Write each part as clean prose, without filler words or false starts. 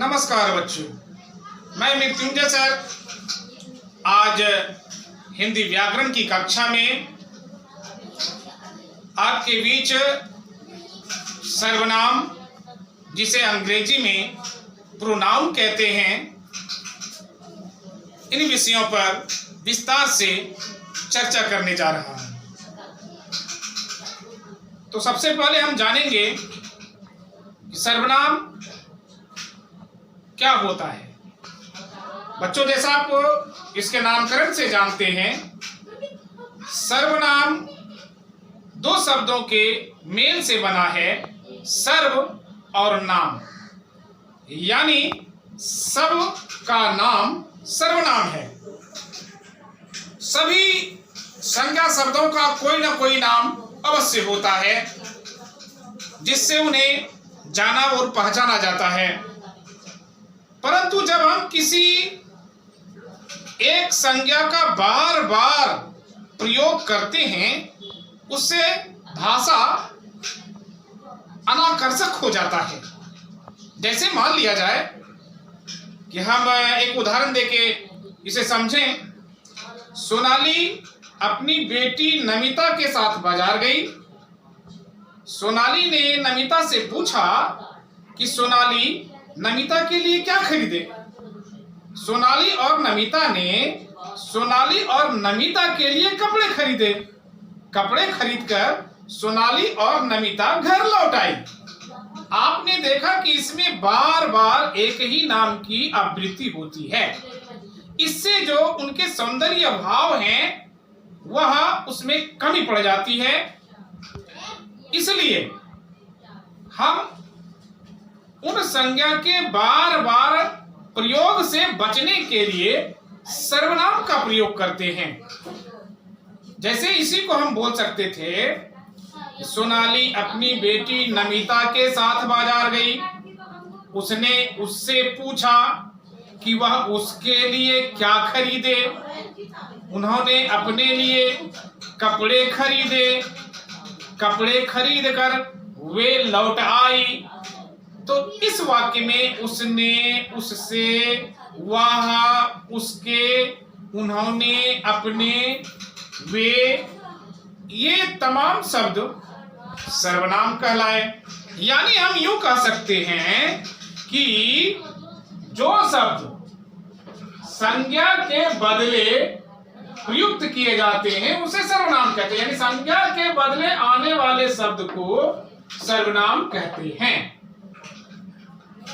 नमस्कार बच्चों, मैं मृत्युंजय सर आज हिंदी व्याकरण की कक्षा में आपके बीच सर्वनाम, जिसे अंग्रेजी में प्रोनाउन कहते हैं, इन विषयों पर विस्तार से चर्चा करने जा रहा हूं। तो सबसे पहले हम जानेंगे कि सर्वनाम क्या होता है। बच्चों, जैसा आप इसके नामकरण से जानते हैं, सर्वनाम दो शब्दों के मेल से बना है, सर्व और नाम, यानी सब का नाम सर्वनाम है। सभी संज्ञा शब्दों का कोई ना कोई नाम अवश्य होता है, जिससे उन्हें जाना और पहचाना जाता है। परंतु जब हम किसी एक संज्ञा का बार बार प्रयोग करते हैं, उससे भाषा अनाकर्षक हो जाता है। जैसे मान लिया जाए कि हम एक उदाहरण देके इसे समझें। सोनाली अपनी बेटी नमिता के साथ बाजार गई। सोनाली ने नमिता से पूछा कि सोनाली नमिता के लिए क्या खरीदे। सोनाली और नमिता के लिए कपड़े खरीदे। कपड़े खरीदकर सोनाली और नमिता घर लौट आई। आपने देखा कि इसमें बार बार एक ही नाम की आवृत्ति होती है। इससे जो उनके सौंदर्य भाव हैं, वह उसमें कमी पड़ जाती है। इसलिए हम उन संज्ञा के बार बार प्रयोग से बचने के लिए सर्वनाम का प्रयोग करते हैं। जैसे इसी को हम बोल सकते थे, सोनाली अपनी बेटी नमिता के साथ बाजार गई। उसने उससे पूछा कि वह उसके लिए क्या खरीदे। उन्होंने अपने लिए कपड़े खरीदे। कपड़े खरीदकर वे लौट आई। तो इस वाक्य में उसने, उससे, वह, उसके, उन्होंने, अपने, वे, ये तमाम शब्द सर्वनाम कहलाए। यानी हम यूं कह सकते हैं कि जो शब्द संज्ञा के बदले प्रयुक्त किए जाते हैं, उसे सर्वनाम कहते हैं। यानी संज्ञा के बदले आने वाले शब्द को सर्वनाम कहते हैं।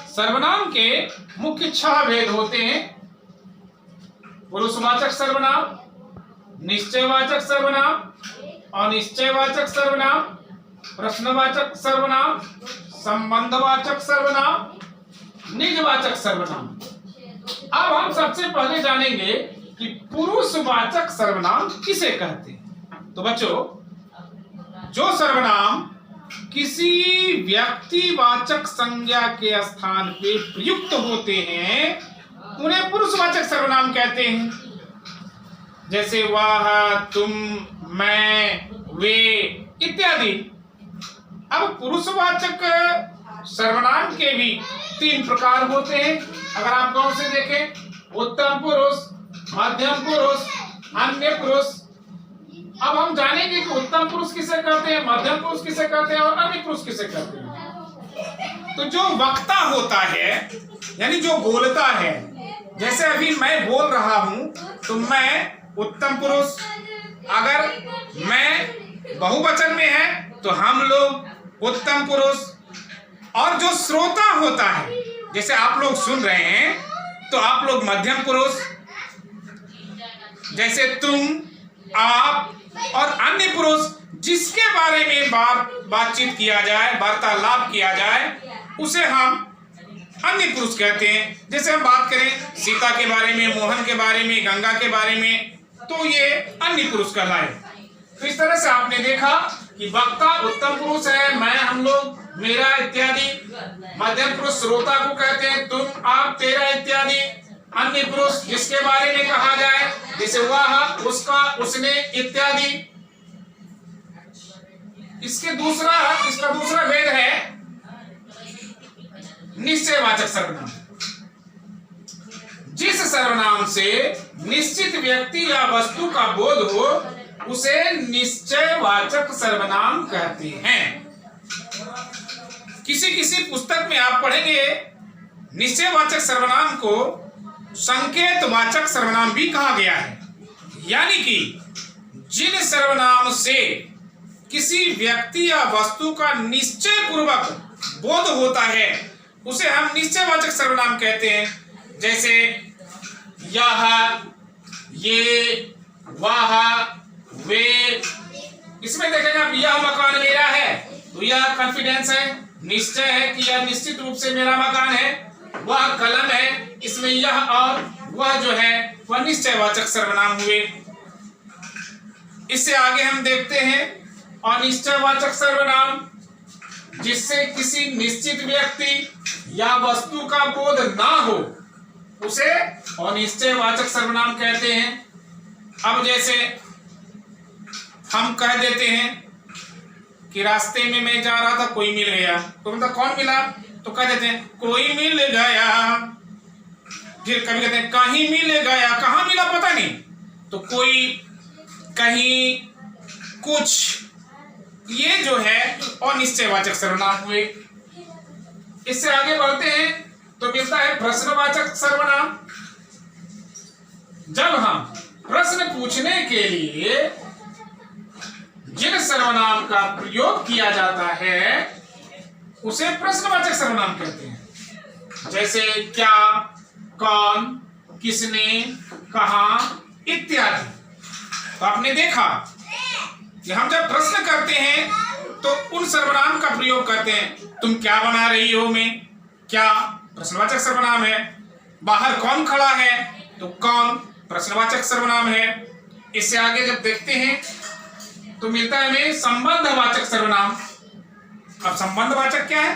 सर्वनाम के मुख्य 6 भेद होते हैं: पुरुषवाचक सर्वनाम, निश्चयवाचक सर्वनाम, अनिश्चयवाचक सर्वनाम, प्रश्नवाचक सर्वनाम, संबंधवाचक सर्वनाम, निजवाचक सर्वनाम। अब हम सबसे पहले जानेंगे कि पुरुषवाचक सर्वनाम किसे कहते हैं। तो बच्चों, जो सर्वनाम किसी व्यक्तिवाचक संज्ञा के स्थान पे प्रयुक्त होते हैं, उन्हें पुरुषवाचक सर्वनाम कहते हैं। जैसे वह, तुम, मैं, वे इत्यादि। अब पुरुषवाचक सर्वनाम के भी 3 प्रकार होते हैं। अगर आप गौर से देखें, उत्तम पुरुष, मध्यम पुरुष, अन्य पुरुष। अब हम जानेंगे कि उत्तम पुरुष किसे कहते हैं, मध्यम पुरुष किसे कहते हैं और अन्य पुरुष किसे कहते हैं। तो जो वक्ता होता है, यानी जो बोलता है, जैसे अभी मैं बोल रहा हूं, तो मैं उत्तम पुरुष। अगर मैं बहुवचन में है तो हम लोग उत्तम पुरुष। और जो श्रोता होता है, जैसे आप लोग सुन रहे हैं, तो आप लोग मध्यम पुरुष। जैसे तुम, आप और अन्य पुरुष, जिसके बारे में बातचीत किया जाए, वार्तालाप किया जाए, उसे हम अन्य पुरुष कहते हैं। जैसे हम बात करें सीता के बारे में, मोहन के बारे में, गंगा के बारे में, तो ये अन्य पुरुष कहलाए। तो इस तरह से आपने देखा कि वक्ता उत्तम पुरुष है, मैं, हम लोग, मेरा इत्यादि। मध्यम पुरुष श्रोता को कहते हैं, तुम, आप, तेरा इत्यादि। अन्य पुरुष जिसके बारे में कहा जाए, जैसे वह, उसका, उसने इत्यादि। इसका दूसरा भेद है निश्चयवाचक सर्वनाम। सर्वनाम से निश्चित व्यक्ति या वस्तु का बोध हो उसे निश्चयवाचक सर्वनाम कहते हैं। किसी किसी पुस्तक में आप पढ़ेंगे निश्चयवाचक सर्वनाम को संकेतवाचक सर्वनाम भी कहा गया है, यानी कि जिन सर्वनाम से किसी व्यक्ति या वस्तु का निश्चय पूर्वक बोध होता है उसे हम निश्चयवाचक सर्वनाम कहते हैं। जैसे यह, ये, वह, वे। इसमें देखेंगे आप, यह मकान मेरा है तो यह कॉन्फिडेंस है, निश्चय है कि यह निश्चित रूप से मेरा मकान है। वह कलम है, इसमें यह और वह जो है वह निश्चयवाचक सर्वनाम हुए। इससे आगे हम देखते हैं अनिश्चयवाचक सर्वनाम, जिससे किसी निश्चित व्यक्ति या वस्तु का बोध ना हो उसे अनिश्चयवाचक सर्वनाम कहते हैं। अब जैसे हम कह देते हैं कि रास्ते में मैं जा रहा था, कोई मिल गया, तो मतलब कौन मिला, तो कह देते हैं कोई मिल गया। फिर कभी कहते हैं कहीं मिल गया, कहाँ मिला पता नहीं, तो कोई, कहीं, कुछ, ये जो है अनिश्चयवाचक सर्वनाम हुए। इससे आगे बढ़ते हैं तो मिलता है प्रश्नवाचक सर्वनाम। जब हम प्रश्न पूछने के लिए जिन सर्वनाम का प्रयोग किया जाता है उसे प्रश्नवाचक सर्वनाम कहते हैं। जैसे क्या, कौन, किसने, कहां इत्यादि। तो आपने देखा कि हम जब प्रश्न करते हैं तो उन सर्वनाम का प्रयोग करते हैं। तुम क्या बना रही हो में क्या प्रश्नवाचक सर्वनाम है। बाहर कौन खड़ा है तो कौन प्रश्नवाचक सर्वनाम है। इससे आगे जब देखते हैं तो मिलता है हमें संबंधवाचक सर्वनाम। अब संबंधवाचक क्या है,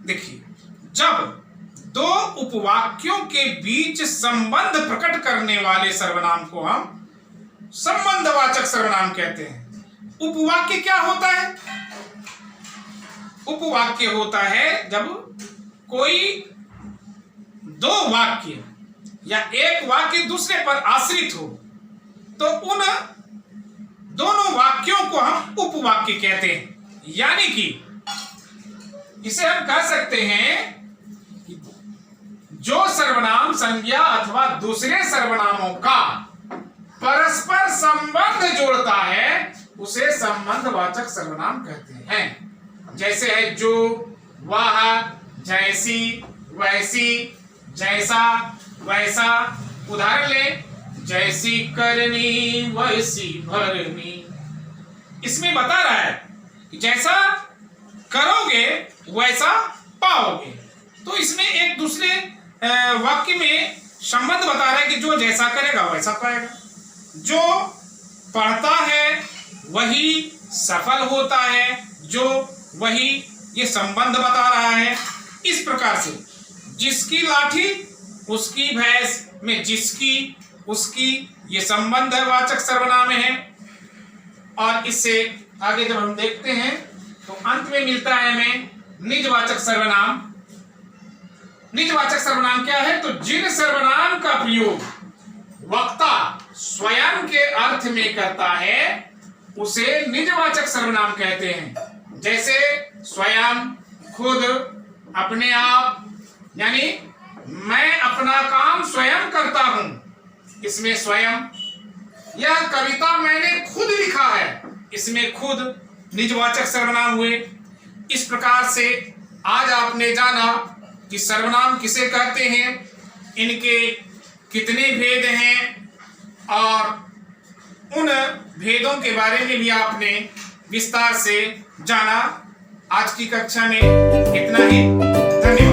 देखिए, जब दो उपवाक्यों के बीच संबंध प्रकट करने वाले सर्वनाम को हम संबंधवाचक सर्वनाम कहते हैं। उपवाक्य क्या होता है, उपवाक्य होता है जब कोई दो वाक्य या एक वाक्य दूसरे पर आश्रित हो तो उन दोनों वाक्यों को हम उपवाक्य कहते हैं। यानी कि इसे हम कह सकते हैं जो सर्वनाम संज्ञा अथवा दूसरे सर्वनामों का परस्पर संबंध जोड़ता है उसे संबंधवाचक सर्वनाम कहते हैं। जैसे है जो, वह, जैसी, वैसी, जैसा, वैसा। उदाहरण ले, जैसी करनी वैसी भरनी। इसमें बता रहा है कि जैसा करोगे वैसा पाओगे। तो इसमें एक दूसरे वाक्य में संबंध बता रहा है कि जो जैसा करेगा वैसा पाएगा, जो पढ़ता है वही सफल होता है, जो वही, ये संबंध बता रहा है। इस प्रकार से जिसकी लाठी उसकी भैंस में जिसकी उसकी, ये संबंधवाचक सर्वनाम है। और इससे आगे जब हम देखते हैं तो अंत में मिलता है हमें निजवाचक सर्वनाम। निजवाचक सर्वनाम क्या है, तो जिन सर्वनाम का प्रयोग वक्ता स्वयं के अर्थ में करता है उसे निजवाचक सर्वनाम कहते हैं। जैसे स्वयं, खुद, अपने आप, यानी मैं अपना काम स्वयं करता हूं, इसमें स्वयं। यह कविता मैंने खुद लिखा है, इसमें खुद निजवाचक सर्वनाम हुए। इस प्रकार से आज आपने जाना कि सर्वनाम किसे कहते हैं, इनके कितने भेद हैं और उन भेदों के बारे में भी आपने विस्तार से जाना। आज की कक्षा में इतना ही। धन्यवाद।